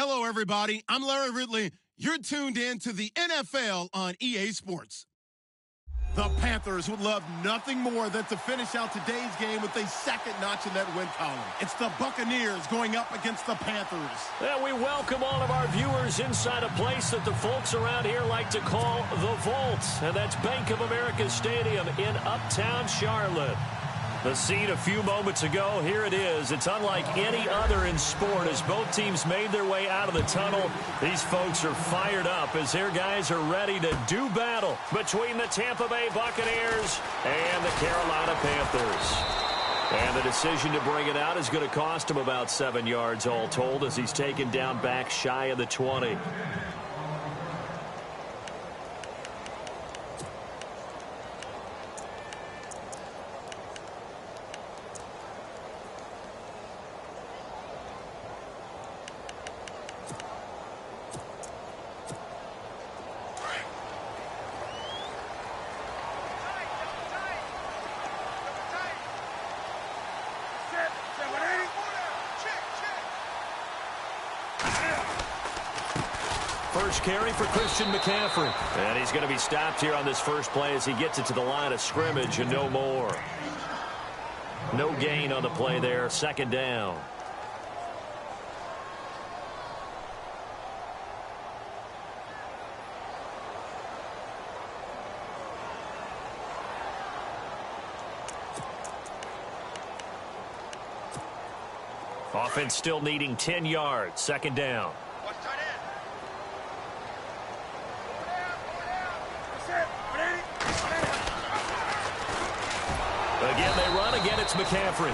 Hello, everybody. I'm Larry Ridley. You're tuned in to the NFL on EA Sports. The Panthers would love nothing more than to finish out today's game with a second notch in that win column. It's the Buccaneers going up against the Panthers. And we welcome all of our viewers inside a place that the folks around here like to call the Vault. And that's Bank of America Stadium in Uptown Charlotte. The scene a few moments ago, here it is. It's unlike any other in sport as both teams made their way out of the tunnel. These folks are fired up as their guys are ready to do battle between the Tampa Bay Buccaneers and the Carolina Panthers. And the decision to bring it out is going to cost him about 7 yards all told as he's taken down back shy of the 20. First carry for Christian McCaffrey. And he's going to be stopped here on this first play as he gets it to the line of scrimmage and no more. No gain on the play there. Second down. Offense still needing 10 yards. Second down. Again, they run. Again, it's McCaffrey.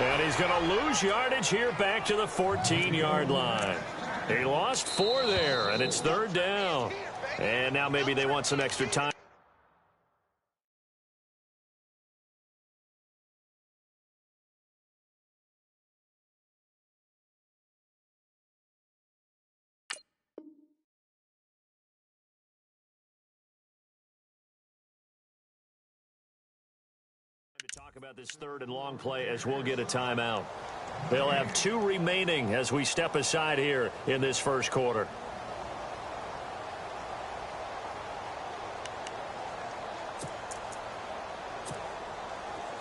And he's going to lose yardage here back to the 14-yard line. He lost 4 there, and it's third down. And now maybe they want some extra time. To talk about this third and long play as we'll get a timeout. They'll have 2 remaining as we step aside here in this first quarter.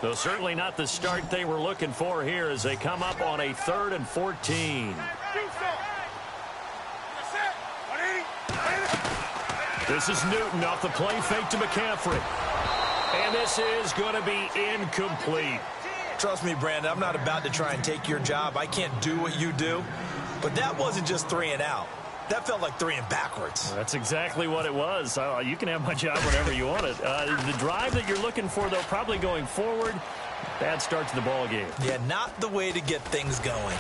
So certainly not the start they were looking for here as they come up on a 3rd and 14. This is Newton off the play fake to McCaffrey. And this is going to be incomplete. Trust me, Brandon, I'm not about to try and take your job. I can't do what you do. But that wasn't just 3 and out. That felt like 3 and backwards. That's exactly what it was. You can have my job whenever you want it. The drive that you're looking for, though, probably going forward, bad start to the ball game. Yeah, not the way to get things going.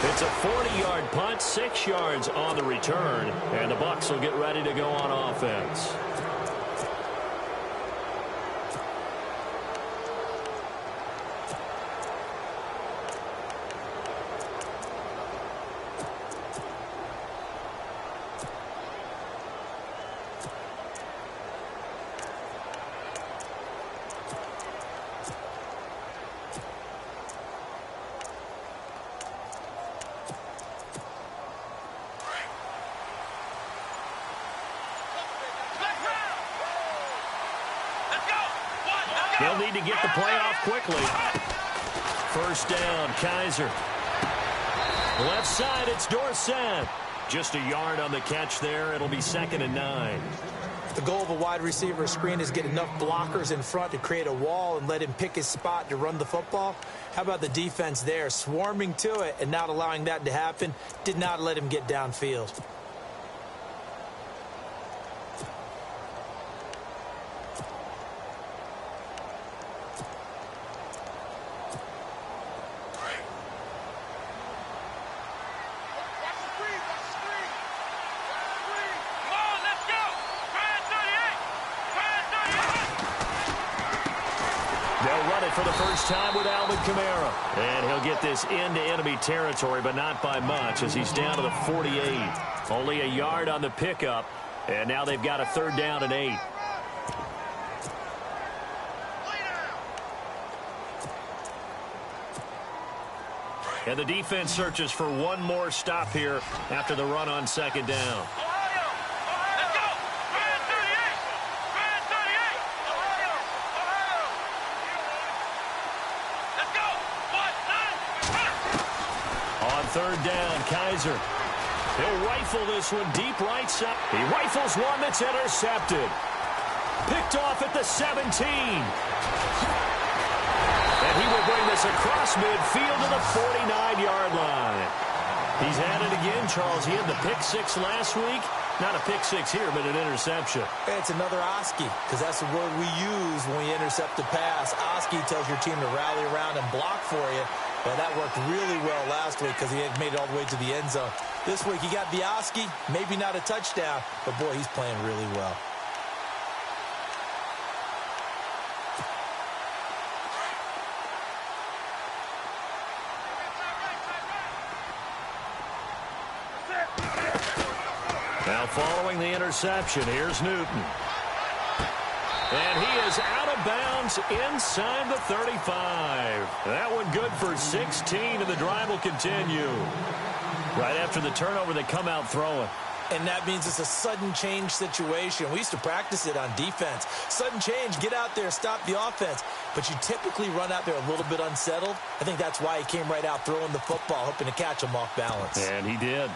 It's a 40-yard punt, 6 yards on the return, and the Bucs will get ready to go on offense. They'll need to get the play off quickly. First down, Kaiser. Left side, it's Dorsett. Just a yard on the catch there. It'll be 2nd and 9. The goal of a wide receiver screen is get enough blockers in front to create a wall and let him pick his spot to run the football. How about the defense there? Swarming to it and not allowing that to happen. Did not let him get downfield. For the first time with Alvin Kamara. And he'll get this into enemy territory, but not by much as he's down to the 48. Only a yard on the pickup, and now they've got a 3rd down and 8. And the defense searches for one more stop here after the run on second down. On third down, Kaiser. He'll rifle this one deep right side. He rifles one that's intercepted. Picked off at the 17. And he will bring this across midfield to the 49-yard line. He's at it again, Charles. He had the pick six last week. Not a pick six here, but an interception. It's another Oski, because that's the word we use when we intercept a pass. Oski tells your team to rally around and block for you. Well, that worked really well last week because he had made it all the way to the end zone. This week he got the Oski, maybe not a touchdown, but boy, he's playing really well. Now following the interception, here's Newton. And he is out of bounds inside the 35. That one good for 16, and the drive will continue. Right after the turnover, they come out throwing. And that means it's a sudden change situation. We used to practice it on defense. Sudden change, get out there, stop the offense. But you typically run out there a little bit unsettled. I think that's why he came right out throwing the football, hoping to catch him off balance. And he did.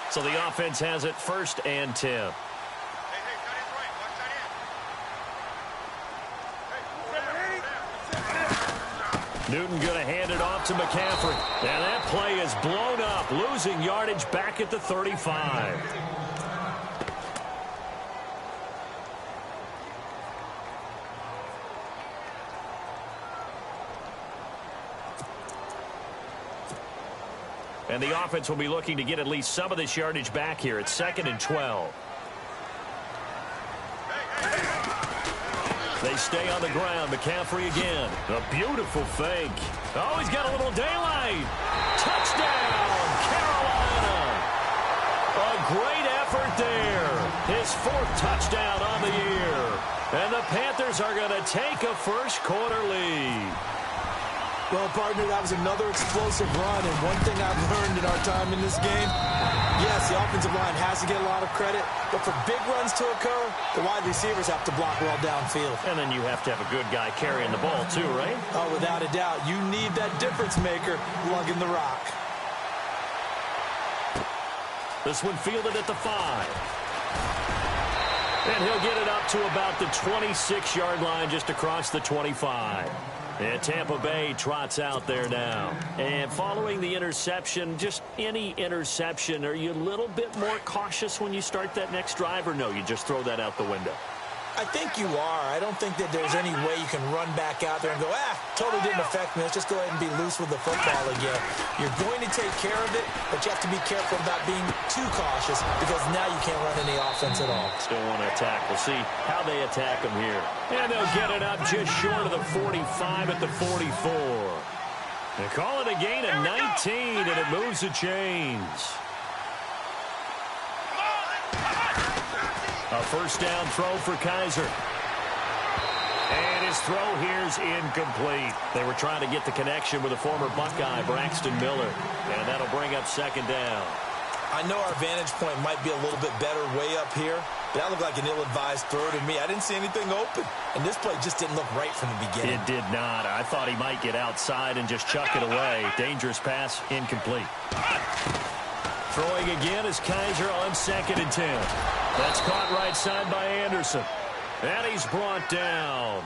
So the offense has it 1st and 10. Newton going to hand it off to McCaffrey. And that play is blown up, losing yardage back at the 35. And the offense will be looking to get at least some of this yardage back here. It's 2nd and 12. They stay on the ground. McCaffrey again. A beautiful fake. Oh, he's got a little daylight. Touchdown, Carolina. A great effort there. His 4th touchdown on the year. And the Panthers are going to take a first-quarter lead. Well, partner, that was another explosive run, and one thing I've learned in our time in this game, yes, the offensive line has to get a lot of credit, but for big runs to occur, the wide receivers have to block well downfield. And then you have to have a good guy carrying the ball, too, right? Oh, without a doubt. You need that difference maker lugging the rock. This one fielded at the 5. And he'll get it up to about the 26-yard line just across the 25. And Tampa Bay trots out there now. And following the interception, just any interception, are you a little bit more cautious when you start that next drive, or no, you just throw that out the window? I think you are. I don't think that there's any way you can run back out there and go, totally didn't affect me. Let's just go ahead and be loose with the football again. You're going to take care of it, but you have to be careful about being too cautious because now you can't run any offense at all. Still want to attack. We'll see how they attack them here. And they'll get it up just short of the 45 at the 44. They call it a gain of 19, and it moves the chains. A first down throw for Kaiser. And his throw here's incomplete. They were trying to get the connection with a former Buckeye, Braxton Miller. And that'll bring up 2nd down. I know our vantage point might be a little bit better way up here, but that looked like an ill-advised throw to me. I didn't see anything open. And this play just didn't look right from the beginning. It did not. I thought he might get outside and just chuck it away. Dangerous pass, incomplete. Throwing again is Kaiser on 2nd and 10. That's caught right side by Anderson. And he's brought down.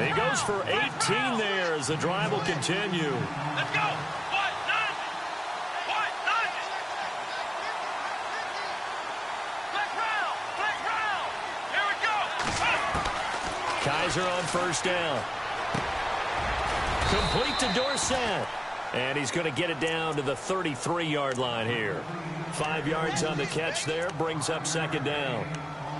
He goes for 18 there as the drive will continue. Let's go. Here we go. Kaiser on first down. Complete to Dorsett. And he's going to get it down to the 33-yard line here. 5 yards on the catch there, brings up 2nd down.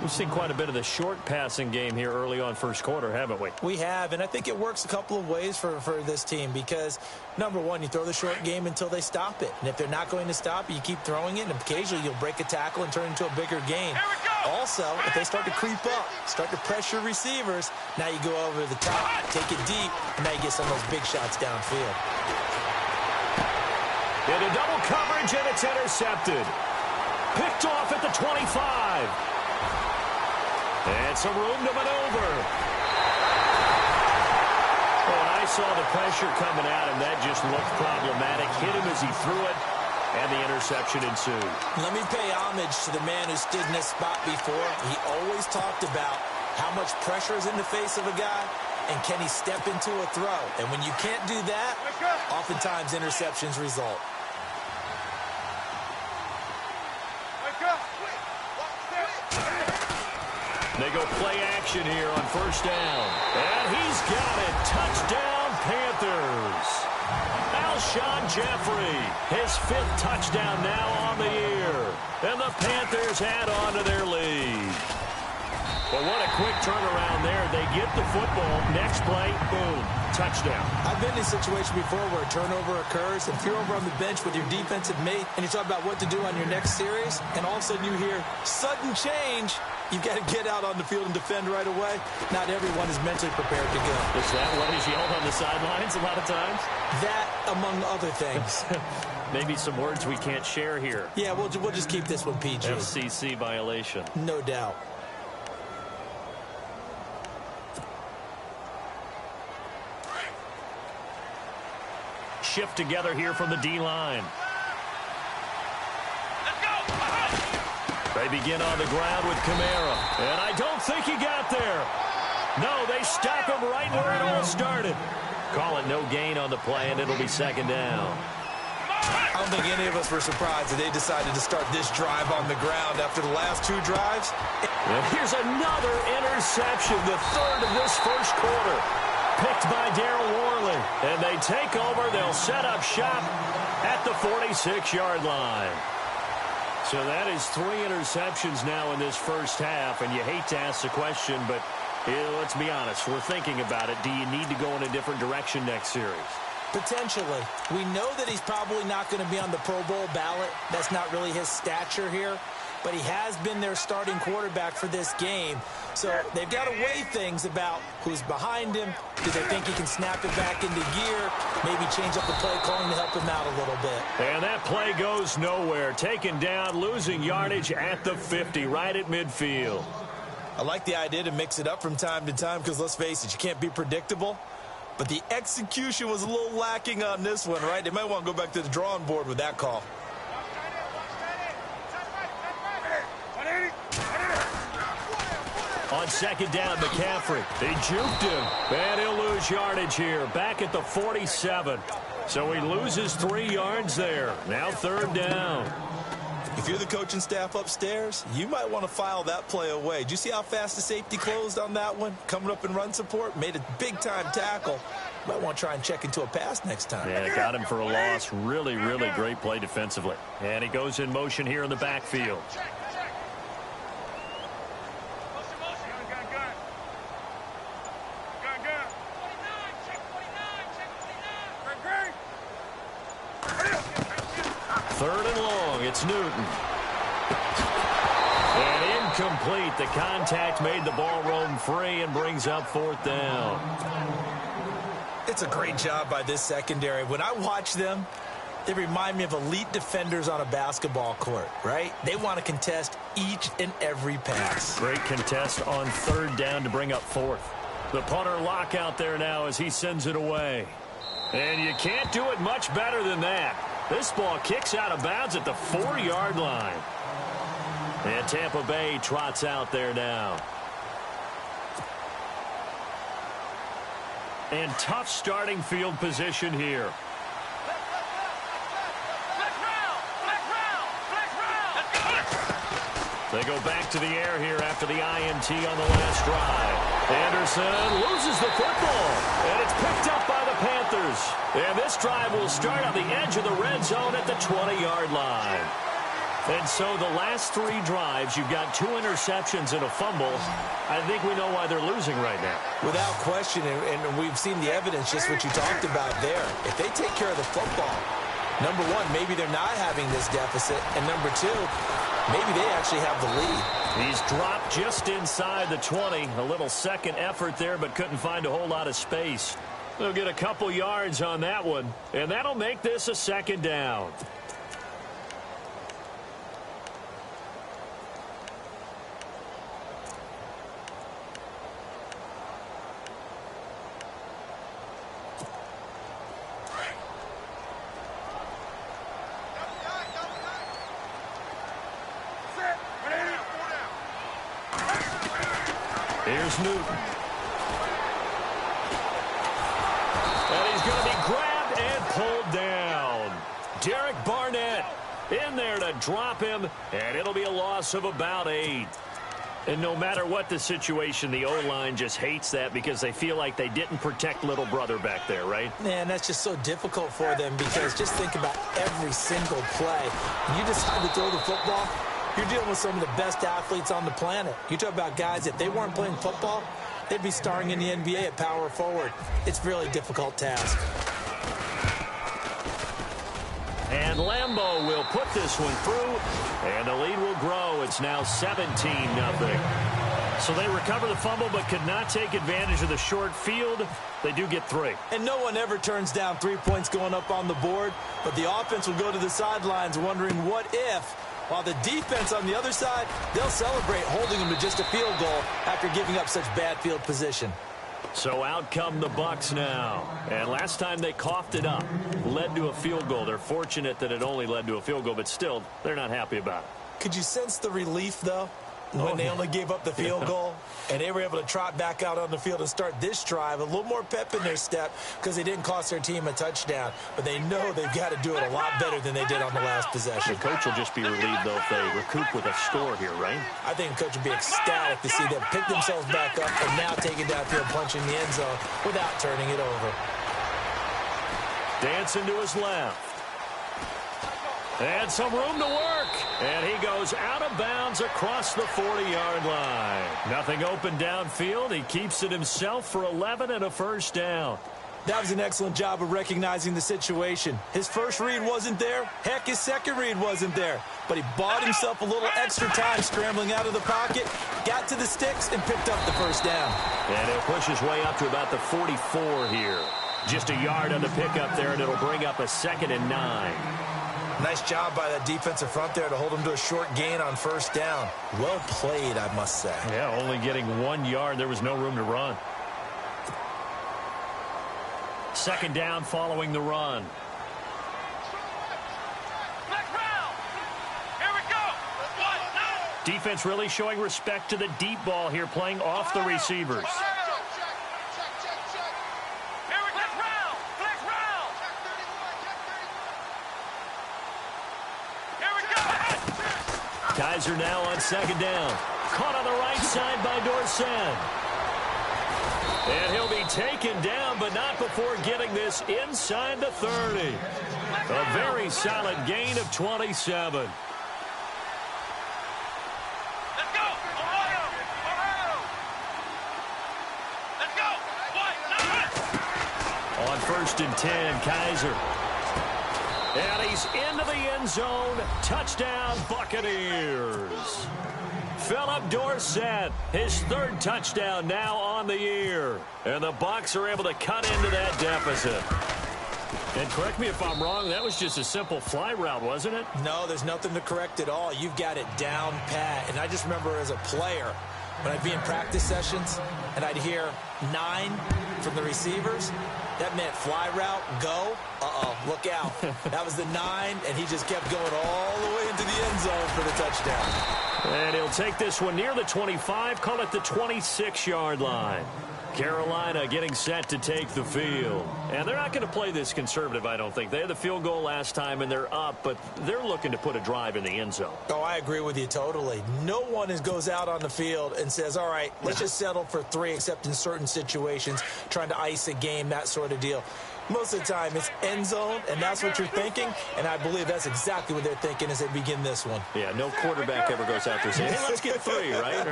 We've seen quite a bit of the short passing game here early on first quarter, haven't we? We have, and I think it works a couple of ways for this team because, number one, you throw the short game until they stop it. And if they're not going to stop it, you keep throwing it, and occasionally you'll break a tackle and turn it into a bigger gain. Also, if they start to creep up, start to pressure receivers, now you go over the top, take it deep, and now you get some of those big shots downfield. Into double coverage, and it's intercepted. Picked off at the 25. And some room to maneuver. And I saw the pressure coming at him. That just looked problematic. Hit him as he threw it, and the interception ensued. Let me pay homage to the man who stood in this spot before. He always talked about how much pressure is in the face of a guy, and can he step into a throw. And when you can't do that, oftentimes interceptions result. They go play action here on first down. And he's got it. Touchdown, Panthers. Alshon Jeffrey, his 5th touchdown now on the year. And the Panthers add on to their lead. Well, what a quick turnaround there. They get the football. Next play, boom, touchdown. I've been in a situation before where a turnover occurs, and if you're over on the bench with your defensive mate, and you talk about what to do on your next series, and all of a sudden you hear sudden change, you've got to get out on the field and defend right away. Not everyone is mentally prepared to go. Is that what is yelled on the sidelines a lot of times? That, among other things. Maybe some words we can't share here. Yeah, we'll just keep this one PG. FCC violation. No doubt. Shift together here from the D-line. Let's go. They begin on the ground with Kamara. And I don't think he got there. No, they stop him right where it all started. Call it no gain on the play, and it'll be second down. I don't think any of us were surprised that they decided to start this drive on the ground after the last 2 drives. And here's another interception, the 3rd of this first quarter. Picked by Darryl Worley. And they take over. They'll set up shop at the 46-yard line. So that is 3 interceptions now in this first half. And you hate to ask the question, but let's be honest. We're thinking about it. Do you need to go in a different direction next series? Potentially. We know that he's probably not going to be on the Pro Bowl ballot. That's not really his stature here. But he has been their starting quarterback for this game. So they've got to weigh things about who's behind him. Do they think he can snap it back into gear? Maybe change up the play calling to help him out a little bit. And that play goes nowhere. Taken down, losing yardage at the 50, right at midfield. I like the idea to mix it up from time to time because, let's face it, you can't be predictable. But the execution was a little lacking on this one, right? They might want to go back to the drawing board with that call. On second down, McCaffrey. They juked him. And he'll lose yardage here. Back at the 47. So he loses 3 yards there. Now 3rd down. If you're the coaching staff upstairs, you might want to file that play away. Did you see how fast the safety closed on that one? Coming up in run support, made a big-time tackle. Might want to try and check into a pass next time. Yeah, got him for a loss. Really, really great play defensively. And he goes in motion here in the backfield. Third and long, it's Newton. And incomplete. The contact made the ball roam free and brings up 4th down. It's a great job by this secondary. When I watch them, they remind me of elite defenders on a basketball court, right? They want to contest each and every pass. Great contest on 3rd down to bring up 4th. The punter lock out there now as he sends it away. And you can't do it much better than that. This ball kicks out of bounds at the 4-yard line. And Tampa Bay trots out there now. And tough starting field position here. They go back to the air here after the INT on the last drive. Anderson loses the football, and it's picked up by the Panthers. And this drive will start on the edge of the red zone at the 20-yard line. And so the last 3 drives, you've got 2 interceptions and a fumble. I think we know why they're losing right now. Without question, and we've seen the evidence, just what you talked about there. If they take care of the football, number one, maybe they're not having this deficit. And number 2, maybe they actually have the lead. He's dropped just inside the 20. A little second effort there, but couldn't find a whole lot of space. They'll get a couple yards on that one, and that'll make this a second down. Here's Newton. And he's going to be grabbed and pulled down. Derek Barnett in there to drop him, and it'll be a loss of about 8. And no matter what the situation, the O-line just hates that because they feel like they didn't protect little brother back there, right? Man, that's just so difficult for them because just think about every single play. When you decide to throw the football, you're dealing with some of the best athletes on the planet. You talk about guys, if they weren't playing football, they'd be starring in the NBA at power forward. It's a really difficult task. And Lambeau will put this one through, and the lead will grow. It's now 17-0. So they recover the fumble but could not take advantage of the short field. They do get 3. And no one ever turns down 3 points going up on the board, but the offense will go to the sidelines wondering what if. While the defense on the other side, they'll celebrate holding them to just a field goal after giving up such bad field position. So out come the Bucs now. And last time they coughed it up, led to a field goal. They're fortunate that it only led to a field goal, but still, they're not happy about it. Could you sense the relief, though, when they only gave up the field goal? And they were able to trot back out on the field and start this drive. A little more pep in their step because they didn't cost their team a touchdown. But they know they've got to do it a lot better than they did on the last possession. The coach will just be relieved, though, if they recoup with a score here, right? I think the coach would be ecstatic to see them pick themselves back up and now take it downfield, punching the end zone without turning it over. Dancing to his left. And some room to work. And he goes out of bounds across the 40-yard line. Nothing open downfield. He keeps it himself for 11 and a first down. That was an excellent job of recognizing the situation. His first read wasn't there. Heck, his second read wasn't there. But he bought himself a little extra time scrambling out of the pocket, got to the sticks, and picked up the first down. And he'll push his way up to about the 44 here. Just a yard on the pickup there, and it'll bring up a 2nd and 9. Nice job by that defensive front there to hold him to a short gain on first down. Well played, I must say. Yeah, only getting 1 yard. There was no room to run. 2nd down following the run. Here we go. Defense really showing respect to the deep ball here, playing off the receivers. Kaiser now on 2nd down. Caught on the right side by Dorsett. And he'll be taken down, but not before getting this inside the 30. A very solid gain of 27. Let's go. Ohio. Let's go. On 1st and 10, Kaiser. And he's into the end zone. Touchdown, Buccaneers. Philip Dorsett, his 3rd touchdown now on the year. And the Bucs are able to cut into that deficit. And correct me if I'm wrong, that was just a simple fly route, wasn't it? No, there's nothing to correct at all. You've got it down pat. And I just remember as a player, when I'd be in practice sessions and I'd hear 9 from the receivers, that meant fly route, go. Look out. That was the 9, and he just kept going all the way into the end zone for the touchdown. And he'll take this one near the 25, call it the 26-yard line. Carolina getting set to take the field. And they're not going to play this conservative, I don't think. They had the field goal last time, and they're up, but they're looking to put a drive in the end zone. Oh, I agree with you totally. No one goes out on the field and says, all right, let's just settle for 3, except in certain situations, trying to ice a game, that sort of deal. Most of the time, it's end zone, and that's what you're thinking, and I believe that's exactly what they're thinking as they begin this one. Yeah, no quarterback ever goes out there saying, hey, let's get 3, right?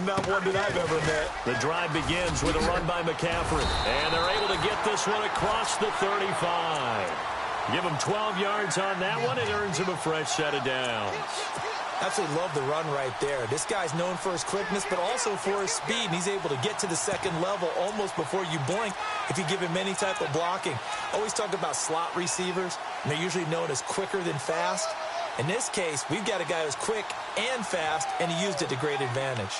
Not one that I've ever met. The drive begins with a run by McCaffrey, and they're able to get this one across the 35. Give him 12 yards on that one. It earns him a fresh set of downs. Absolutely love the run right there. This guy's known for his quickness, but also for his speed, and he's able to get to the second level almost before you blink if you give him any type of blocking. Always talk about slot receivers, and they're usually known as quicker than fast. In this case, we've got a guy who's quick and fast, and he used it to great advantage.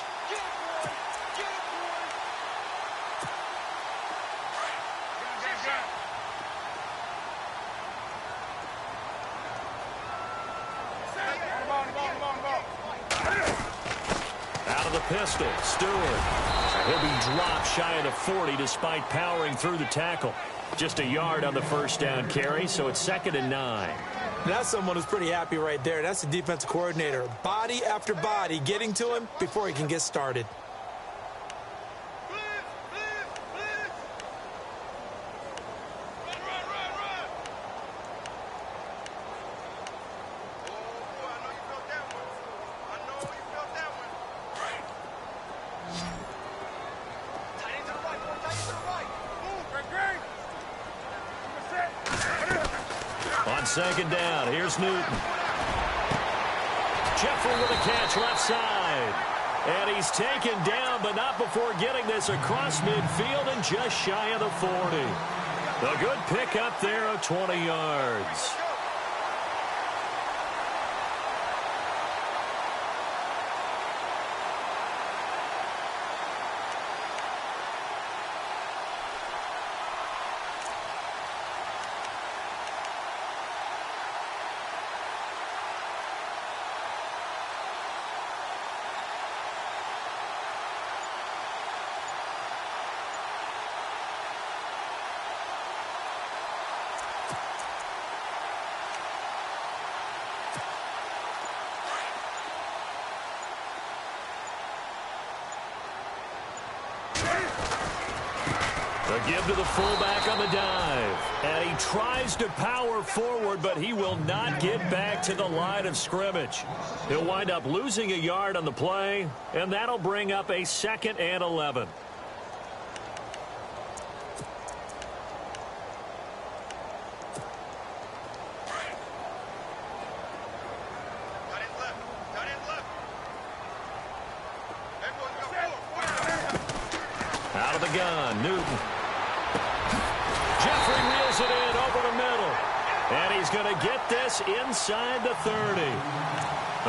Pistol, Stewart. He'll be dropped shy of the 40 despite powering through the tackle. Just a yard on the first down carry, so it's 2nd and 9. That's someone who's pretty happy right there. That's the defensive coordinator. Body after body getting to him before he can get started. On 2nd down, here's Newton. Jeffrey with a catch left side. And he's taken down, but not before getting this across midfield and just shy of the 40. A good pickup there of 20 yards. The give to the fullback on the dive. And he tries to power forward, but he will not get back to the line of scrimmage. He'll wind up losing a yard on the play, and that'll bring up a 2nd and 11. Out of the gun, Newton. Jeffrey reels it in over the middle. And he's going to get this inside the 30.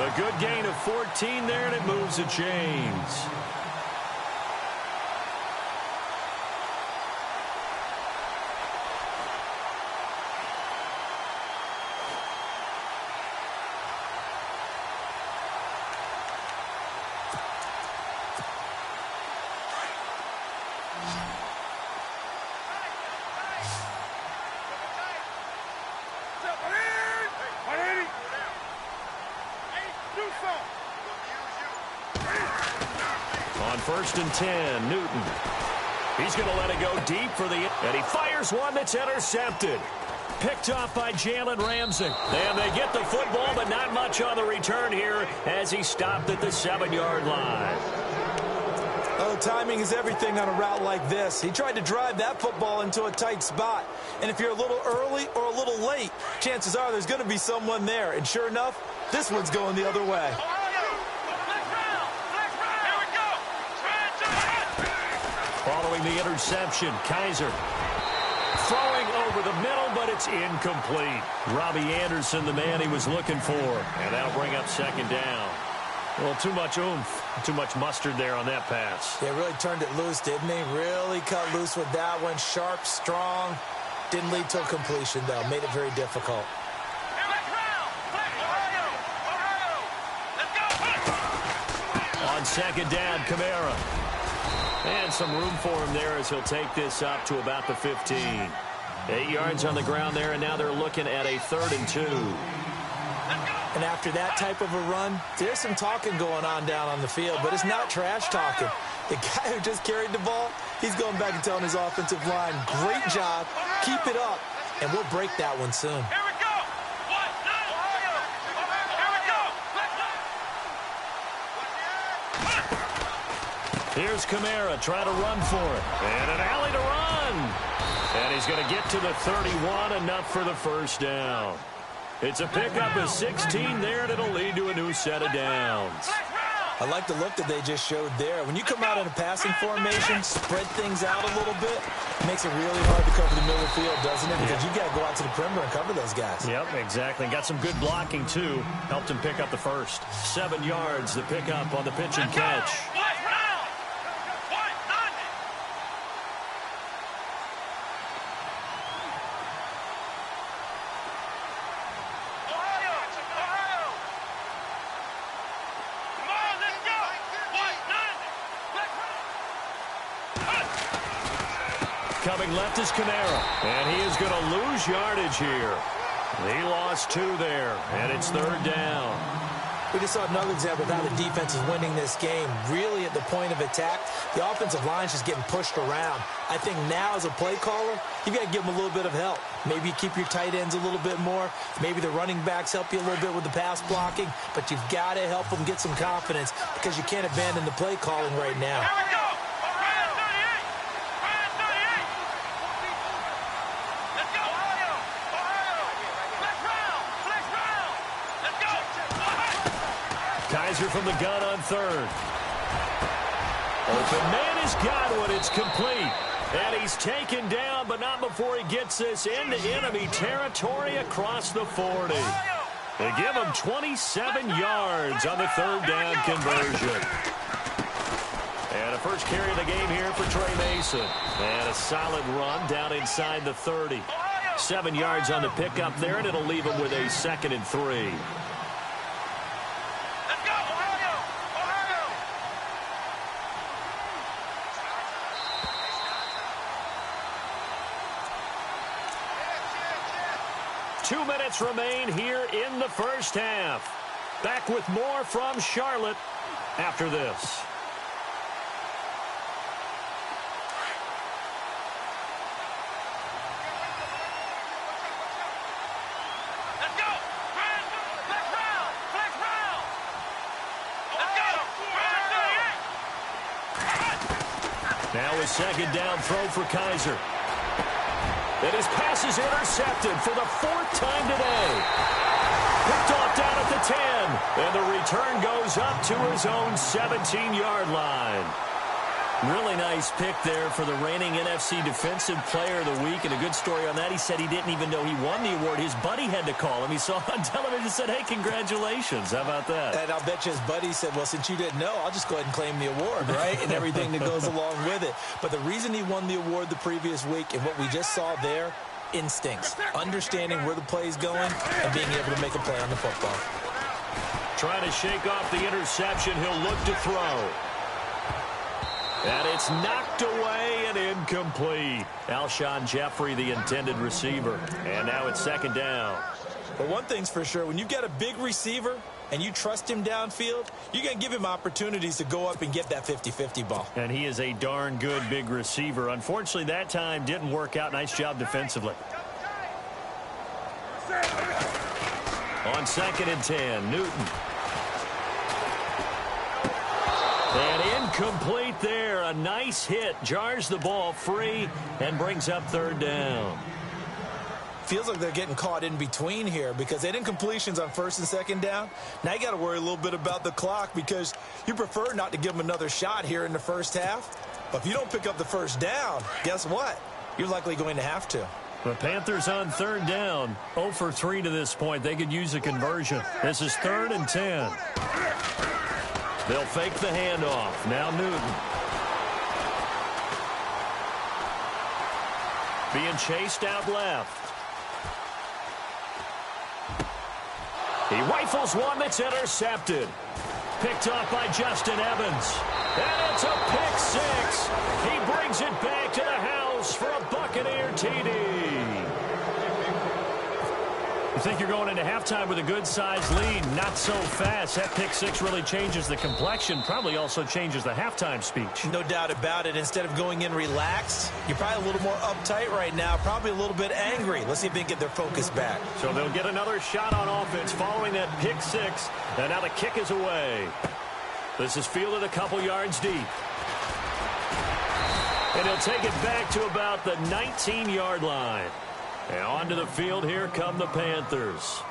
A good gain of 14 there, and it moves the chains. On 1st and 10, Newton. He's going to let it go deep for the... And he fires one that's intercepted. Picked off by Jalen Ramsey. And they get the football, but not much on the return here as he stopped at the 7-yard line. Oh, timing is everything on a route like this. He tried to drive that football into a tight spot. And if you're a little early or a little late, chances are there's going to be someone there. And sure enough, this one's going the other way. Following the interception, Kaiser throwing over the middle, but it's incomplete. Robbie Anderson, the man he was looking for. And that'll bring up 2nd down. Well, too much oomph, too much mustard there on that pass. Yeah, really turned it loose, didn't he? Really cut loose with that one. Sharp, strong. Didn't lead to a completion, though. Made it very difficult. On 2nd down, Kamara. And some room for him there as he'll take this up to about the 15. 8 yards on the ground there, and now they're looking at a 3rd and 2. And after that type of a run, there's some talking going on down on the field, but it's not trash talking. The guy who just carried the ball, he's going back and telling his offensive line, great job, keep it up, and we'll break that one soon. Here we go. Here's Kamara trying to run for it. And an alley to run. And he's going to get to the 31, enough for the first down. It's a pickup of 16 there, and it'll lead to a new set of downs. I like the look that they just showed there. When you come out in a passing formation, spread things out a little bit, it makes it really hard to cover the middle of the field, doesn't it? Because you got to go out to the perimeter and cover those guys. Yep, exactly. Got some good blocking, too. Helped him pick up the first. 7 yards, the pickup on the pitch and catch. Coming left is Kamara, and he is going to lose yardage here. He lost 2 there, and it's 3rd down. We just saw another example of how the defense is winning this game. Really at the point of attack, the offensive line is just getting pushed around. I think now as a play caller, you've got to give them a little bit of help. Maybe you keep your tight ends a little bit more. Maybe the running backs help you a little bit with the pass blocking. But you've got to help them get some confidence because you can't abandon the play calling right now. Kaiser from the gun on 3rd. Open man has got one. It's complete. And he's taken down, but not before he gets this into enemy territory across the 40. They give him 27 yards on the 3rd down conversion. And a first carry of the game here for Trey Mason. And a solid run down inside the 30. 7 yards on the pickup there, and it'll leave him with a 2nd and 3. 2 minutes remain here in the first half. Back with more from Charlotte after this. Now a 2nd down throw for Kaiser. And his pass is intercepted for the 4th time today. Picked off down at the 10. And the return goes up to his own 17-yard line. Really nice pick there for the reigning NFC Defensive Player of the Week. And a good story on that. He said he didn't even know he won the award. His buddy had to call him. He saw on television and said, hey, congratulations. How about that? And I'll bet you his buddy said, well, since you didn't know, I'll just go ahead and claim the award, right? And everything that goes along with it. But the reason he won the award the previous week and what we just saw there, instincts. Understanding where the play is going and being able to make a play on the football. Trying to shake off the interception. He'll look to throw. And it's knocked away and incomplete. Alshon Jeffrey, the intended receiver. And now it's 2nd down. But one thing's for sure, when you've got a big receiver and you trust him downfield, you're going to give him opportunities to go up and get that 50-50 ball. And he is a darn good big receiver. Unfortunately, that time didn't work out. Nice job defensively. On 2nd and 10, Newton. And incomplete there. A nice hit. Jars the ball free and brings up 3rd down. Feels like they're getting caught in between here because they did incompletions on 1st and 2nd down. Now you got to worry a little bit about the clock because you prefer not to give them another shot here in the first half. But if you don't pick up the 1st down, guess what? You're likely going to have to. The Panthers on 3rd down. 0 for 3 to this point. They could use a conversion. This is 3rd and 10. They'll fake the handoff. Now Newton. Being chased out left. He rifles one that's intercepted. Picked off by Justin Evans. And it's a pick 6. He brings it back to the house for a Buccaneer TD. You think you're going into halftime with a good-sized lead. Not so fast. That pick 6 really changes the complexion. Probably also changes the halftime speech. No doubt about it. Instead of going in relaxed, you're probably a little more uptight right now. Probably a little bit angry. Let's see if they can get their focus back. So they'll get another shot on offense following that pick 6. And now the kick is away. This is fielded a couple yards deep. And he'll take it back to about the 19-yard line. And onto the field, here come the Panthers.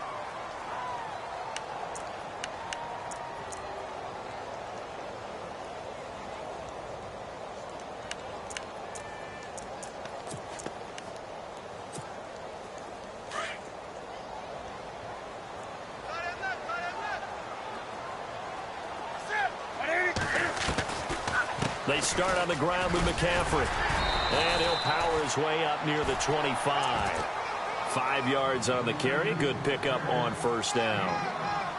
They start on the ground with McCaffrey. And he'll power his way up near the 25. 5 yards on the carry. Good pickup on first down.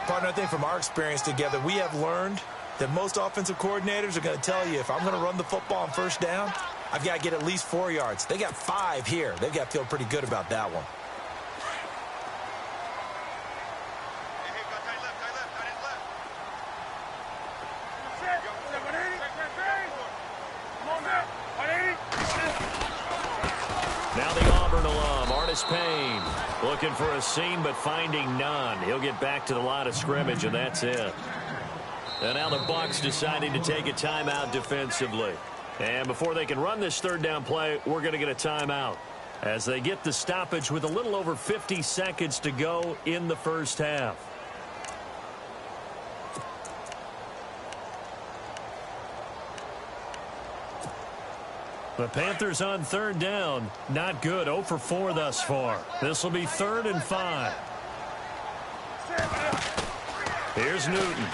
Partner, I think from our experience together, we have learned that most offensive coordinators are going to tell you, if I'm going to run the football on first down, I've got to get at least 4 yards. They got 5 here. They've got to feel pretty good about that one. Now the Auburn alum, Payne, looking for a seam but finding none. He'll get back to the line of scrimmage, and that's it. And now the Bucs deciding to take a timeout defensively. And before they can run this third down play, we're going to get a timeout as they get the stoppage with a little over 50 seconds to go in the first half. The Panthers on third down. Not good. 0 for 4 thus far. This will be 3rd and 5. Here's Newton.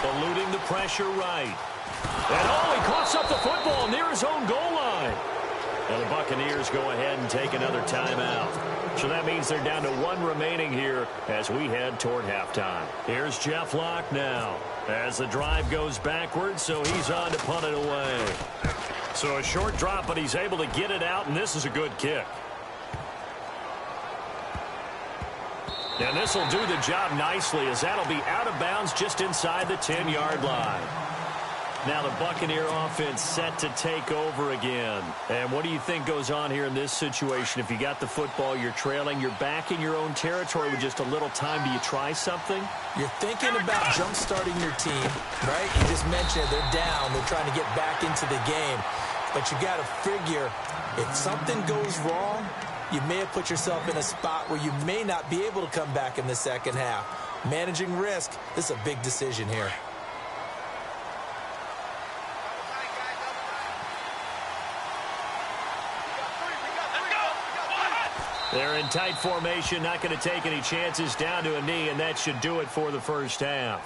Eluding the pressure right. And he coughs up the football near his own goal line. And the Buccaneers go ahead and take another timeout. So that means they're down to 1 remaining here as we head toward halftime. Here's Jeff Locke now as the drive goes backwards, so he's on to punt it away. So a short drop, but he's able to get it out, and this is a good kick. And this will do the job nicely as that'll be out of bounds just inside the 10-yard line. Now the Buccaneer offense set to take over again. And what do you think goes on here in this situation? If you got the football, you're trailing, you're back in your own territory with just a little time. Do you try something? You're thinking about jump-starting your team, right? You just mentioned they're down. They're trying to get back into the game. But you got to figure if something goes wrong, you may have put yourself in a spot where you may not be able to come back in the second half. Managing risk, this is a big decision here. They're in tight formation, not going to take any chances, down to a knee, and that should do it for the first half.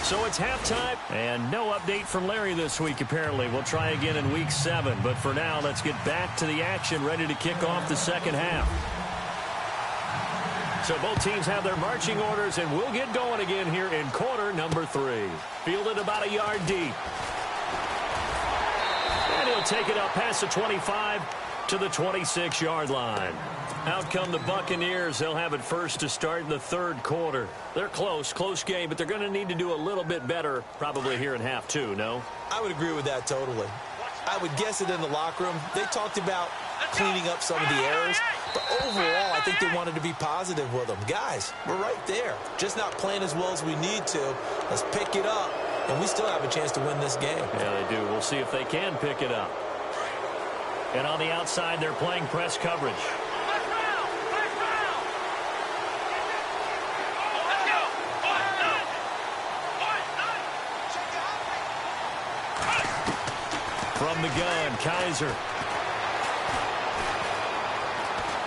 So it's halftime, and no update from Larry this week, apparently. We'll try again in Week 7, but for now, let's get back to the action, ready to kick off the second half. So both teams have their marching orders, and we'll get going again here in quarter number 3. Fielded about a yard deep. And he'll take it up past the 25 to the 26-yard line. Out come the Buccaneers. They'll have it first to start in the third quarter. They're close game, but they're going to need to do a little bit better probably here in half 2, no? I would agree with that totally. I would guess it in the locker room. They talked about cleaning up some of the errors, but overall, I think they wanted to be positive with them. Guys, we're right there. Just not playing as well as we need to. Let's pick it up, and we still have a chance to win this game. Yeah, they do. We'll see if they can pick it up. And on the outside, they're playing press coverage. From the gun, Kaiser.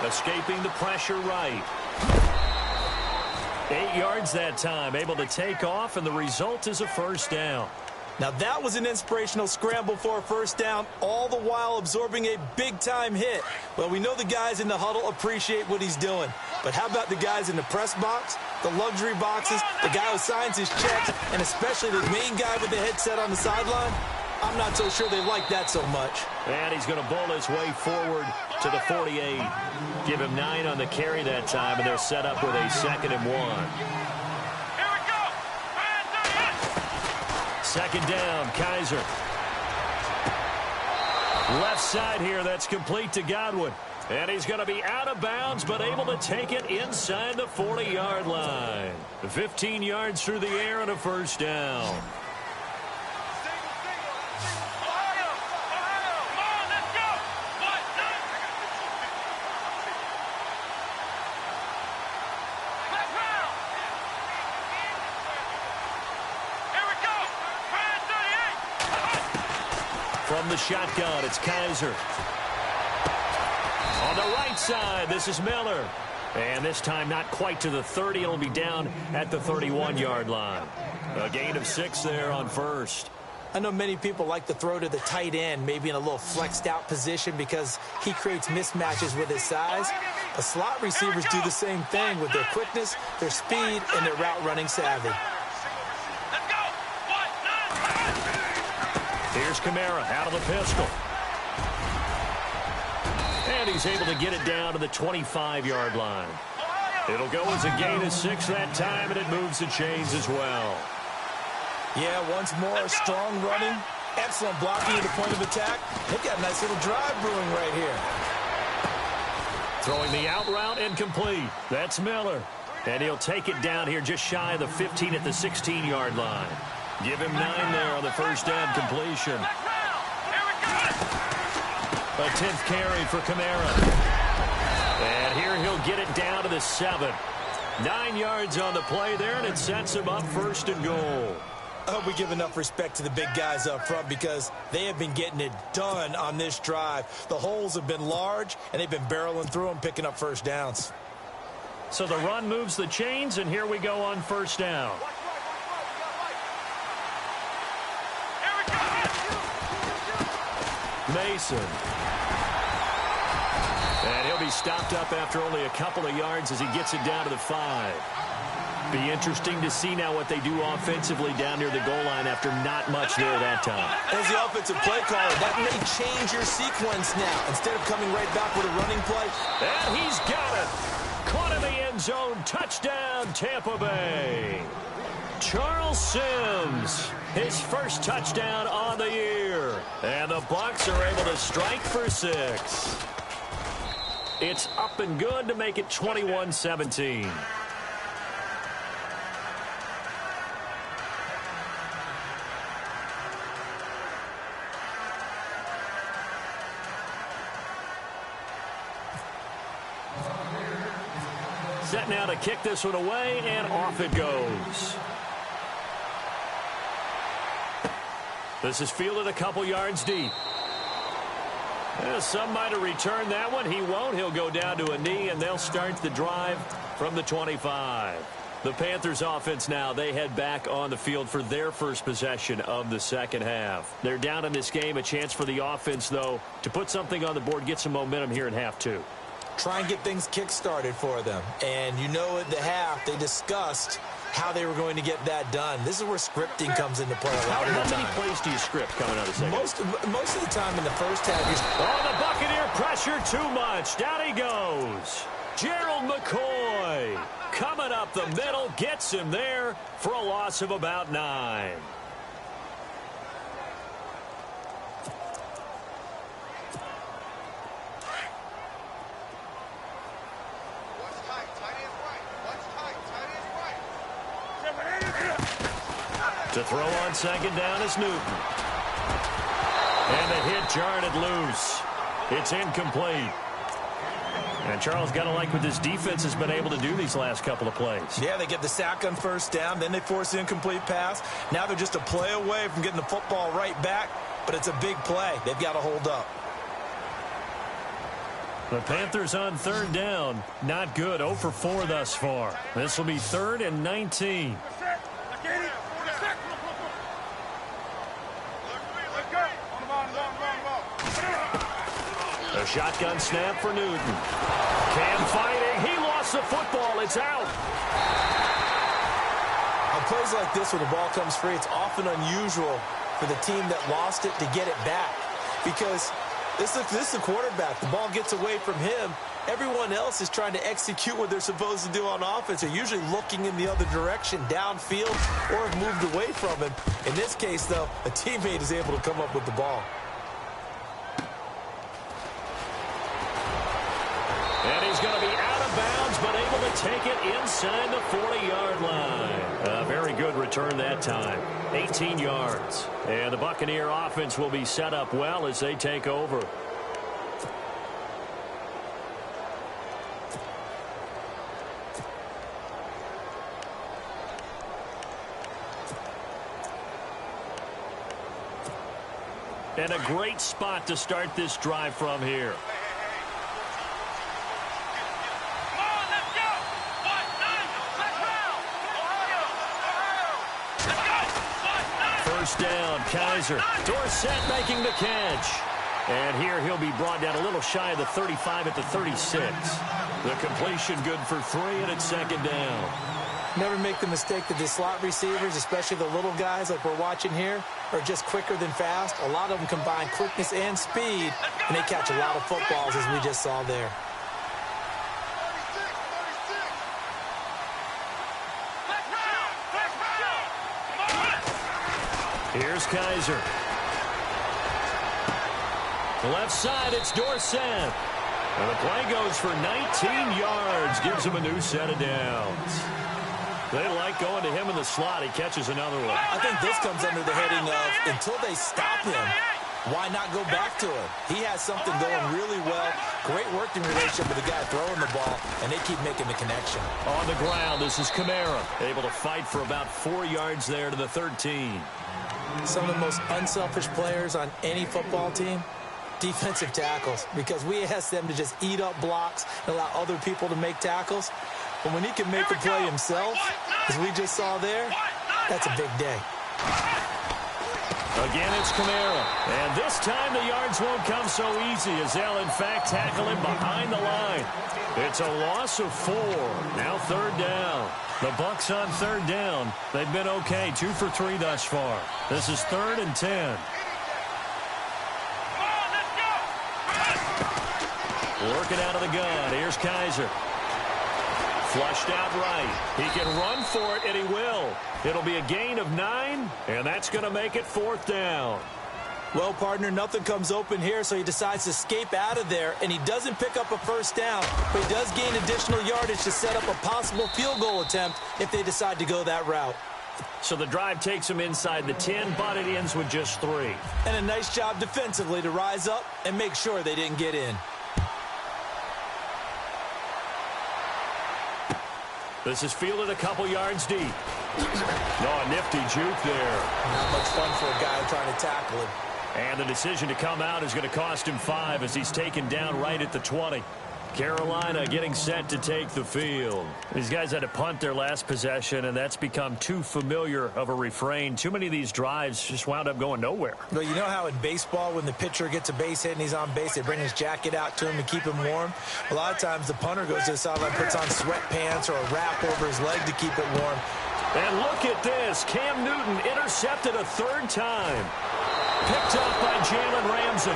Escaping the pressure right. 8 yards that time, able to take off, and the result is a first down. Now that was an inspirational scramble for a first down, all the while absorbing a big-time hit. Well, we know the guys in the huddle appreciate what he's doing. But how about the guys in the press box, the luxury boxes, the guy who signs his checks, and especially the main guy with the headset on the sideline? I'm not so sure they like that so much. And he's going to bowl his way forward to the 48. Give him 9 on the carry that time, and they're set up with a 2nd and 1. Second down, Kaiser. Left side here, that's complete to Godwin. And he's going to be out of bounds, but able to take it inside the 40-yard line. 15 yards through the air and a first down. From the shotgun, it's Kaiser. On the right side, this is Miller. And this time not quite to the 30. It'll be down at the 31-yard line. A gain of 6 there on first. I know many people like to throw to the tight end, maybe in a little flexed out position because he creates mismatches with his size. The slot receivers do the same thing with their quickness, their speed, and their route running savvy. Let's go. 1, 9. Here's Kamara out of the pistol. And he's able to get it down to the 25-yard line. It'll go as a gain of 6 that time, and it moves the chains as well. Yeah, once more, strong running, excellent blocking at the point of attack. They've got a nice little drive brewing right here. Throwing the out route incomplete. That's Miller. And he'll take it down here just shy of the 15 at the 16-yard line. Give him 9 there on the first down completion. A 10th carry for Kamara. And here he'll get it down to the 7. 9 yards on the play there, and it sets him up 1st and goal. I hope we give enough respect to the big guys up front because they have been getting it done on this drive. The holes have been large, and they've been barreling through them, picking up first downs. So the run moves the chains, and here we go on 1st down. Mason. And he'll be stopped up after only a couple of yards as he gets it down to the 5. Be interesting to see now what they do offensively down near the goal line after not much there that time. As the offensive play caller, that may change your sequence now. Instead of coming right back with a running play. And he's got it. Caught in the end zone. Touchdown, Tampa Bay. Charles Sims, his first touchdown on the year. And the Bucs are able to strike for 6. It's up and good to make it 21-17. Set now to kick this one away, and off it goes. This is fielded a couple yards deep. Some might have returned that one. He won't. He'll go down to a knee, and they'll start the drive from the 25. The Panthers offense now, they head back on the field for their first possession of the second half. They're down in this game. A chance for the offense, though, to put something on the board, get some momentum here in half 2. Try and get things kick-started for them. And you know at the half, they discussed how they were going to get that done. This is where scripting comes into play a lot of the time. How many plays do you script coming out of the second? Most of the time in the first half. Oh, the Buccaneer pressure too much. Down he goes. Gerald McCoy coming up the middle, gets him there for a loss of about 9. To throw on second down is Newton. And the hit jarred it loose. It's incomplete. And Charles, got to like what this defense has been able to do these last couple of plays. Yeah, they get the sack on first down, then they force the incomplete pass. Now they're just a play away from getting the football right back, but it's a big play. They've got to hold up. The Panthers on 3rd down. Not good. 0 for 4 thus far. This will be 3rd and 19. A shotgun snap for Newton. Cam fighting. He lost the football. It's out. On plays like this where the ball comes free, it's often unusual for the team that lost it to get it back. Because this is the quarterback. The ball gets away from him. Everyone else is trying to execute what they're supposed to do on offense. They're usually looking in the other direction, downfield, or have moved away from him. In this case, though, a teammate is able to come up with the ball. And he's going to be out of bounds, but able to take it inside the 40-yard line. A very good return that time. 18 yards. And the Buccaneer offense will be set up well as they take over. And a great spot to start this drive from here. First down, Kaiser. Dorsett making the catch. And here he'll be brought down a little shy of the 35 at the 36. The completion good for 3, and it's second down. Never make the mistake that the slot receivers, especially the little guys like we're watching here, are just quicker than fast. A lot of them combine quickness and speed, and they catch a lot of footballs, as we just saw there. Here's Kaiser. The left side, it's Dorsett. And the play goes for 19 yards. Gives him a new set of downs. They like going to him in the slot. He catches another one. I think this comes under the heading of until they stop him, why not go back to him? He has something going really well. Great working relationship with the guy throwing the ball, and they keep making the connection. On the ground, this is Kamara. Able to fight for about 4 yards there to the 13. Some of the most unselfish players on any football team, defensive tackles, because we ask them to just eat up blocks and allow other people to make tackles. But when he can make the play himself, as we just saw there, that's a big day. Again, it's Kamara. And this time the yards won't come so easy as they'll, in fact, tackle him behind the line. It's a loss of 4. Now third down. The Bucs on third down. They've been okay, 2 for 3 thus far. This is 3rd and 10. Working out of the gun. Here's Kaiser. Flushed out right. He can run for it, and he will. It'll be a gain of 9, and that's going to make it 4th down. Well, partner, nothing comes open here, so he decides to escape out of there, and he doesn't pick up a first down, but he does gain additional yardage to set up a possible field goal attempt if they decide to go that route. So the drive takes him inside the 10, but it ends with just 3. And a nice job defensively to rise up and make sure they didn't get in. This is fielded a couple yards deep. No, a nifty juke there. Not much fun for a guy trying to tackle him. And the decision to come out is going to cost him 5 as he's taken down right at the 20. Carolina getting set to take the field. These guys had to punt their last possession, and that's become too familiar of a refrain. Too many of these drives just wound up going nowhere. Well, you know how in baseball when the pitcher gets a base hit and he's on base, they bring his jacket out to him to keep him warm? A lot of times the punter goes to the sideline, puts on sweatpants or a wrap over his leg to keep it warm. And look at this. Cam Newton intercepted a 3rd time. Picked up by Jalen Ramsey.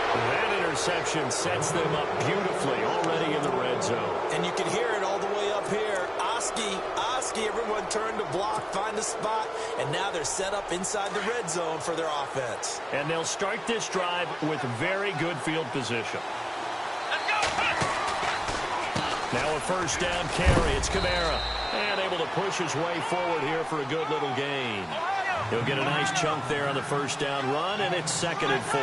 That interception sets them up beautifully already in the red zone. And you can hear it all the way up here. Oski, everyone turned to block, find a spot, and now they're set up inside the red zone for their offense. And they'll start this drive with very good field position. Now a first down carry. It's Kamara. And able to push his way forward here for a good little gain. He'll get a nice chunk there on the first down run, and it's 2nd and 4.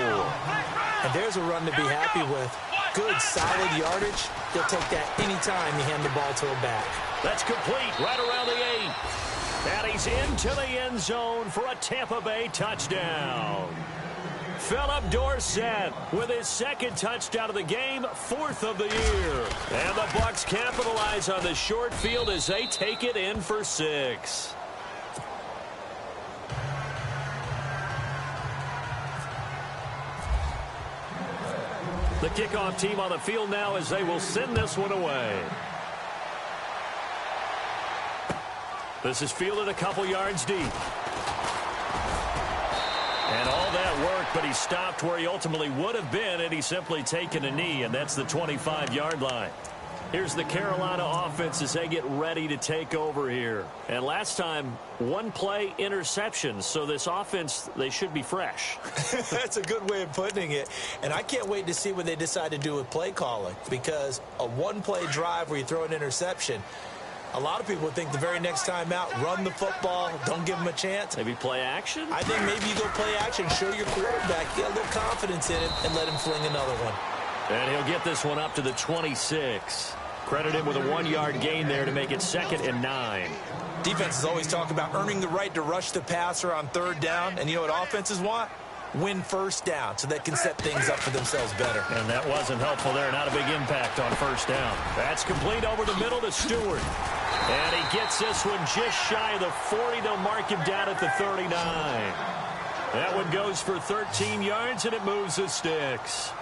And there's a run to be happy with. Good, solid yardage. They'll take that anytime you hand the ball to a back. That's complete right around the 8. And he's into the end zone for a Tampa Bay touchdown. Philip Dorsett with his 2nd touchdown of the game, 4th of the year. And the Bucs capitalize on the short field as they take it in for 6. The kickoff team on the field now as they will send this one away. This is fielded a couple yards deep. And all that work, but he stopped where he ultimately would have been had he simply taken a knee, and that's the 25-yard line. Here's the Carolina offense as they get ready to take over here. And last time, 1 play interception. So this offense, they should be fresh. That's a good way of putting it. And I can't wait to see what they decide to do with play calling, because a 1-play drive where you throw an interception, a lot of people would think the very next time out, run the football, don't give them a chance. Maybe play action? I think maybe you go play action, show your quarterback, get a little confidence in him, and let him fling another one. And he'll get this one up to the 26. Credit him with a 1-yard gain there to make it 2nd and 9. Defenses always talk about earning the right to rush the passer on 3rd down. And you know what offenses want? win first down so they can set things up for themselves better. And that wasn't helpful there. Not a big impact on first down. That's complete over the middle to Stewart. And he gets this one just shy of the 40. They'll mark him down at the 39. That one goes for 13 yards, and it moves the sticks.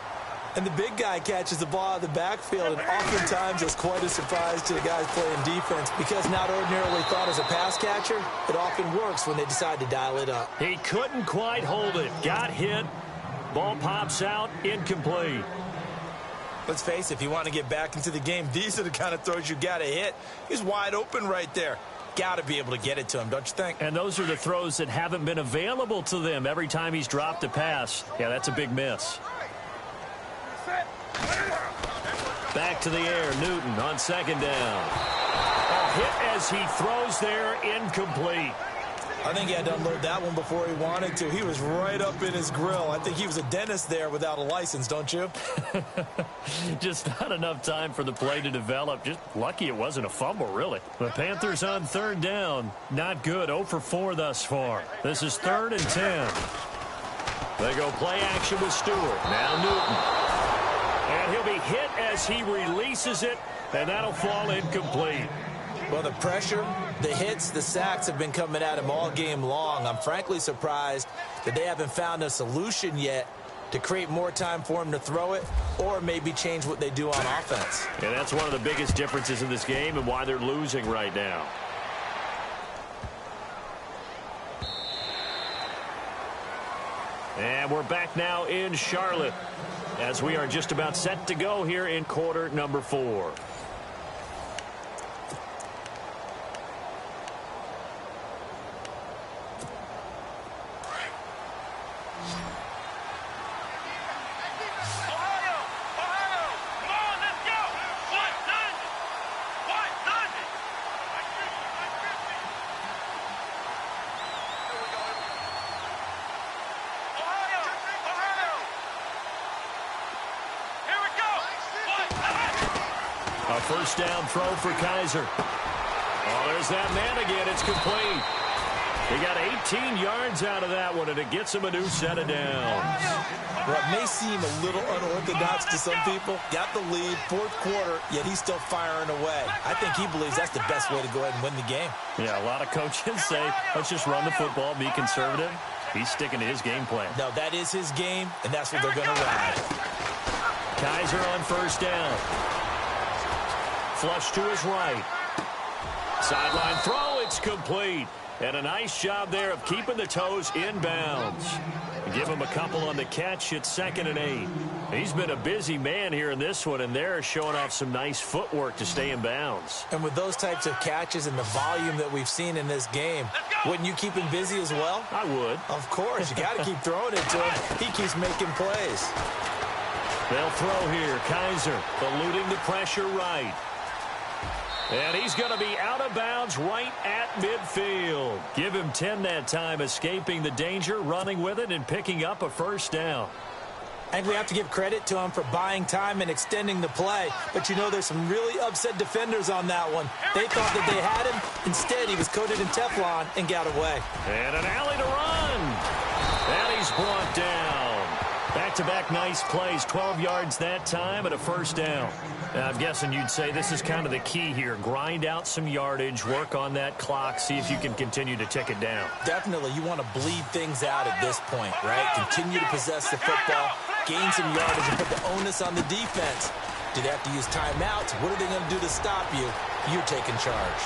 And the big guy catches the ball out of the backfield, and oftentimes it's quite a surprise to the guys playing defense because not ordinarily thought as a pass catcher, it often works when they decide to dial it up. He couldn't quite hold it. Got hit. Ball pops out. Incomplete. Let's face it, if you want to get back into the game, these are the kind of throws you got to hit. He's wide open right there. Got to be able to get it to him, don't you think? And those are the throws that haven't been available to them every time he's dropped a pass. Yeah, that's a big miss. Back to the air, Newton on second down. A hit as he throws there, incomplete. I think he had to unload that one before he wanted to. He was right up in his grill. I think he was a dentist there without a license, don't you? Just not enough time for the play to develop. Just lucky it wasn't a fumble, really. The Panthers on third down. Not good. 0 for 4 thus far. This is 3rd and 10. They go play action with Stewart. Now Newton. And he'll be hit as he releases it, and that'll fall incomplete. Well, the pressure, the hits, the sacks have been coming at him all game long. I'm frankly surprised that they haven't found a solution yet to create more time for him to throw it or maybe change what they do on offense. And that's one of the biggest differences in this game and why they're losing right now. And we're back now in Charlotte as we are just about set to go here in quarter number 4. A first down throw for Kaiser. Oh, there's that man again. It's complete. He got 18 yards out of that one, and it gets him a new set of downs. Well, it may seem a little unorthodox to some people. Got the lead, 4th quarter, yet he's still firing away. I think he believes that's the best way to go ahead and win the game. Yeah, a lot of coaches say, let's just run the football, be conservative. He's sticking to his game plan. No, that is his game, and that's what they're going to ride. Kaiser on first down. Flush to his right. Sideline throw, it's complete. And a nice job there of keeping the toes in bounds. Give him a couple on the catch. It's 2nd and 8. He's been a busy man here in this one, and they're showing off some nice footwork to stay in bounds. And with those types of catches and the volume that we've seen in this game, wouldn't you keep him busy as well? I would. Of course. You got to keep throwing it to him. He keeps making plays. They'll throw here. Kaiser eluding the pressure right. And he's going to be out of bounds right at midfield. Give him 10 that time, escaping the danger, running with it, and picking up a first down. I think we have to give credit to him for buying time and extending the play. But, you know, there's some really upset defenders on that one. They thought that they had him. Instead, he was coated in Teflon and got away. And an alley to run. And he's brought down. Back-to-back nice plays, 12 yards that time and a first down. Now, I'm guessing you'd say this is kind of the key here. Grind out some yardage, work on that clock, see if you can continue to tick it down. Definitely. You want to bleed things out at this point, right? Continue to possess the football, gain some yardage, and put the onus on the defense. Do they have to use timeouts? What are they going to do to stop you? You're taking charge.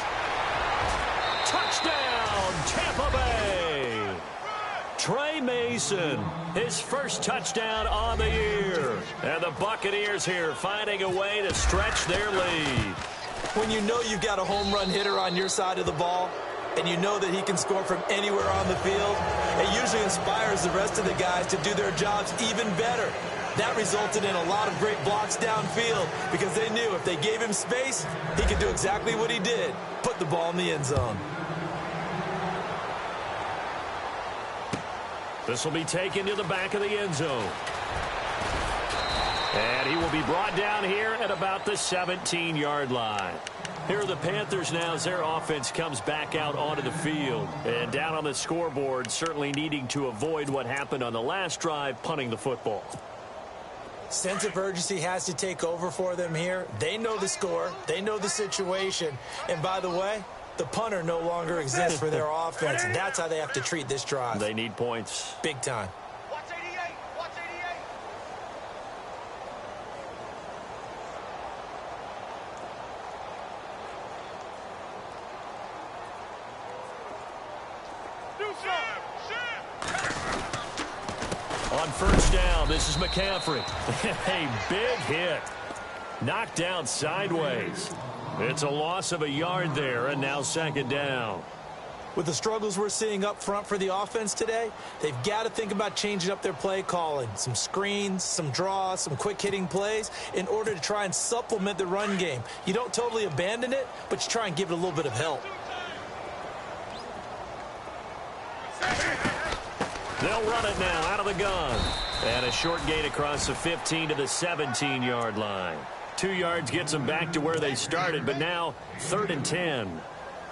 Touchdown, Tampa Bay! Trey Mason, his first touchdown on the year. And the Buccaneers here finding a way to stretch their lead. When you know you've got a home run hitter on your side of the ball, and you know that he can score from anywhere on the field, it usually inspires the rest of the guys to do their jobs even better. That resulted in a lot of great blocks downfield because they knew if they gave him space, he could do exactly what he did, put the ball in the end zone. This will be taken to the back of the end zone. And he will be brought down here at about the 17-yard line. Here are the Panthers now as their offense comes back out onto the field. And down on the scoreboard, certainly needing to avoid what happened on the last drive, punting the football. Sense of urgency has to take over for them here. They know the score. They know the situation. And by the way, the punter no longer exists for their offense. That's how they have to treat this drive. They need points. Big time. Watch 88. Watch 88. Do some. On first down, this is McCaffrey. A big hit. Knocked down sideways. It's a loss of a yard there, and now second down. With the struggles we're seeing up front for the offense today, they've got to think about changing up their play calling. Some screens, some draws, some quick-hitting plays in order to try and supplement the run game. You don't totally abandon it, but you try and give it a little bit of help. They'll run it now out of the gun. And a short gain across the 15 to the 17-yard line. 2 yards gets them back to where they started, but now 3rd and 10.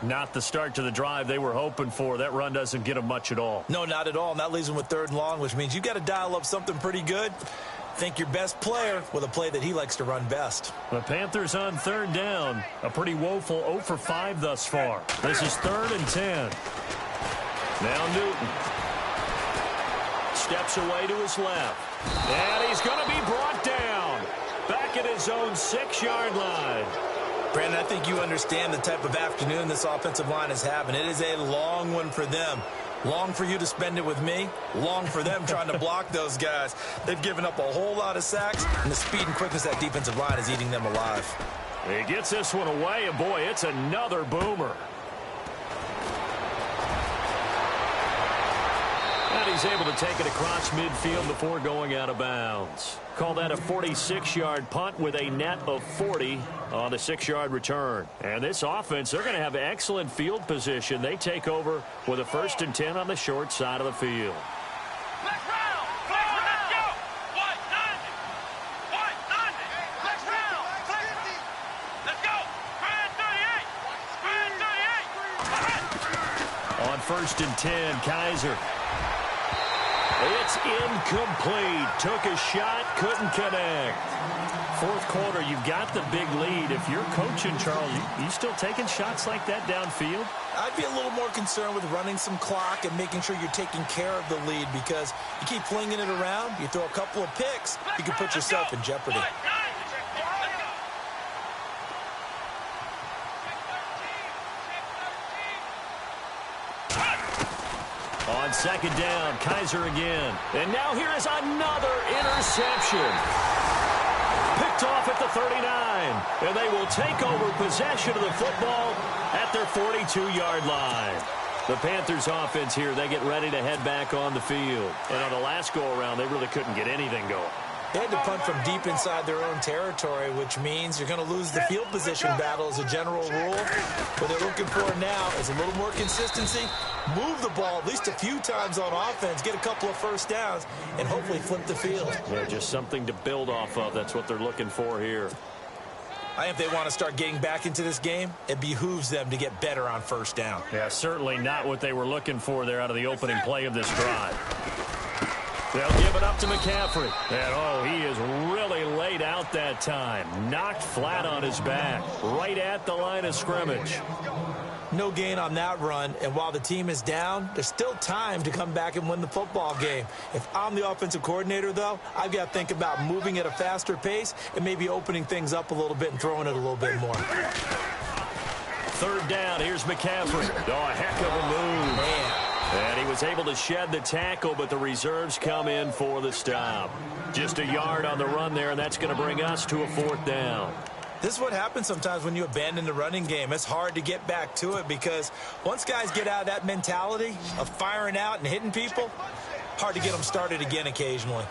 Not the start to the drive they were hoping for. That run doesn't get them much at all. No, not at all. And that leaves them with 3rd and long, which means you've got to dial up something pretty good. Think your best player with a play that he likes to run best. The Panthers on 3rd down. A pretty woeful 0 for 5 thus far. This is 3rd and 10. Now Newton. Steps away to his left. And he's going to be brought down. Back at his own 6-yard line. Brandon, I think you understand the type of afternoon this offensive line is having. It is a long one for them. Long for you to spend it with me. Long for them trying to block those guys. They've given up a whole lot of sacks, and the speed and quickness of that defensive line is eating them alive. He gets this one away, and boy, it's another boomer. And he's able to take it across midfield before going out of bounds. Call that a 46-yard punt with a net of 40 on the 6-yard return. And this offense, they're going to have excellent field position. They take over with a 1st and 10 on the short side of the field. Let's go. What? 90. What? 90. Let's round. Let's go. Grand 38. Grand 38. On 1st and 10, Kaiser. It's incomplete. Took a shot, couldn't connect. 4th quarter, you've got the big lead. If you're coaching, Charles, you still taking shots like that downfield? I'd be a little more concerned with running some clock and making sure you're taking care of the lead, because you keep flinging it around, you throw a couple of picks, you can put yourself in jeopardy. On 2nd down, Kaiser again. And now here is another interception. Picked off at the 39. And they will take over possession of the football at their 42-yard line. The Panthers offense here, they get ready to head back on the field. And on the last go-around, they really couldn't get anything going. They had to punt from deep inside their own territory, which means you're going to lose the field position battle as a general rule. What they're looking for now is a little more consistency, move the ball at least a few times on offense, get a couple of 1st downs, and hopefully flip the field. Yeah, just something to build off of. That's what they're looking for here. I think if they want to start getting back into this game, it behooves them to get better on 1st down. Yeah, certainly not what they were looking for there out of the opening play of this drive. They'll give it up to McCaffrey. And, he is really laid out that time. Knocked flat on his back. Right at the line of scrimmage. No gain on that run, and while the team is down, there's still time to come back and win the football game. If I'm the offensive coordinator, though, I've got to think about moving at a faster pace and maybe opening things up a little bit and throwing it a little bit more. 3rd down, here's McCaffrey. A heck of a move. Man. And he was able to shed the tackle, but the reserves come in for the stop. Just a yard on the run there, and that's going to bring us to a 4th down. This is what happens sometimes when you abandon the running game. It's hard to get back to it because once guys get out of that mentality of firing out and hitting people, hard to get them started again occasionally.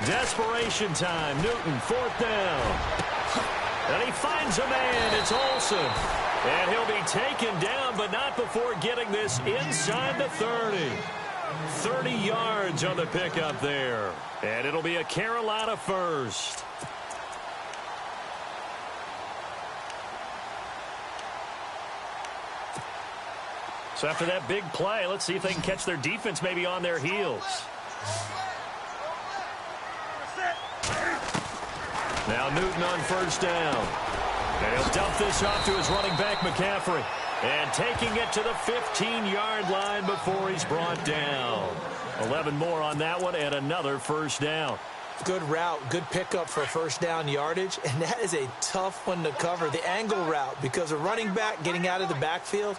Desperation time. Newton, 4th down. And he finds a man. It's Olsen. And he'll be taken down, but not before getting this inside the 30. 30 yards on the pickup there. And it'll be a Carolina first. So after that big play, let's see if they can catch their defense maybe on their heels. Now Newton on first down. And he'll dump this off to his running back, McCaffrey. And taking it to the 15-yard line before he's brought down. 11 more on that one and another first down. Good route, good pickup for first down yardage, and that is a tough one to cover, the angle route, because a running back getting out of the backfield,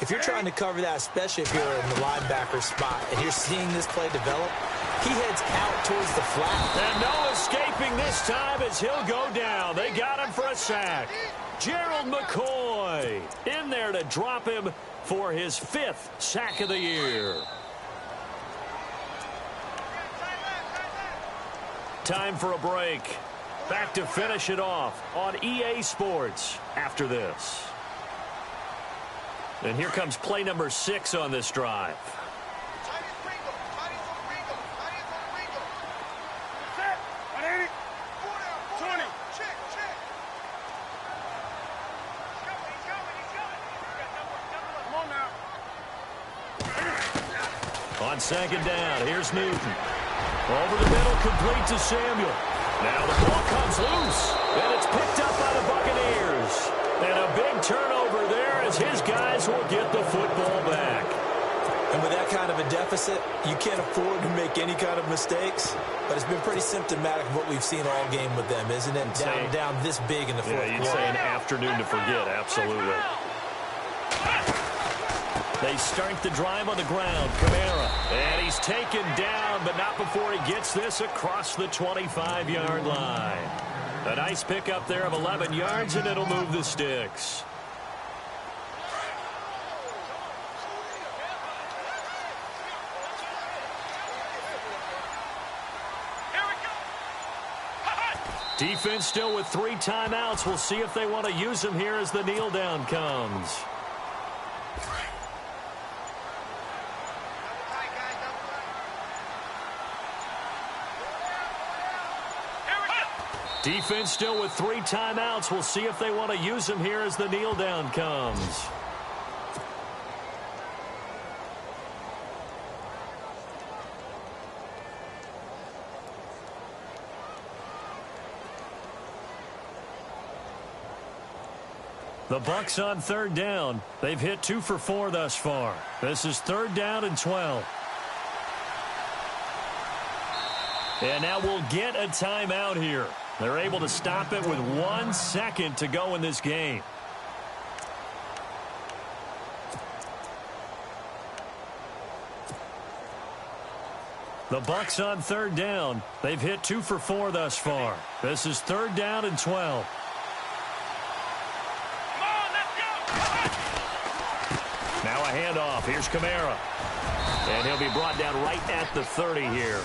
if you're trying to cover that, especially if you're in the linebacker spot, and you're seeing this play develop, he heads out towards the flat. And no escaping this time as he'll go down. They got him for a sack. Gerald McCoy in there to drop him for his 5th sack of the year. Time for a break. Back to finish it off on EA Sports after this. And here comes play number 6 on this drive. On second down, here's Newton. Over the middle, complete to Samuel. Now the ball comes loose, and it's picked up by the Buccaneers. And a big turnover there as his guys will get the football back. And with that kind of a deficit, you can't afford to make any kind of mistakes. But it's been pretty symptomatic of what we've seen all game with them, isn't it? Down this big in the fourth quarter. Yeah, you'd say an afternoon to forget, absolutely. They start the drive on the ground. Kamara. And he's taken down, but not before he gets this across the 25-yard line. A nice pickup there of 11 yards, and it'll move the sticks. Defense still with 3 timeouts. We'll see if they want to use them here as the kneel down comes. Defense still with 3 timeouts. We'll see if they want to use them here as the kneel down comes. The Bucs on third down. They've hit 2 for 4 thus far. This is 3rd down and 12. And now we'll get a timeout here. They're able to stop it with 1 second to go in this game. The Bucs on third down. They've hit 2 for 4 thus far. This is 3rd down and 12. Now a handoff. Here's Kamara. And he'll be brought down right at the 30 here.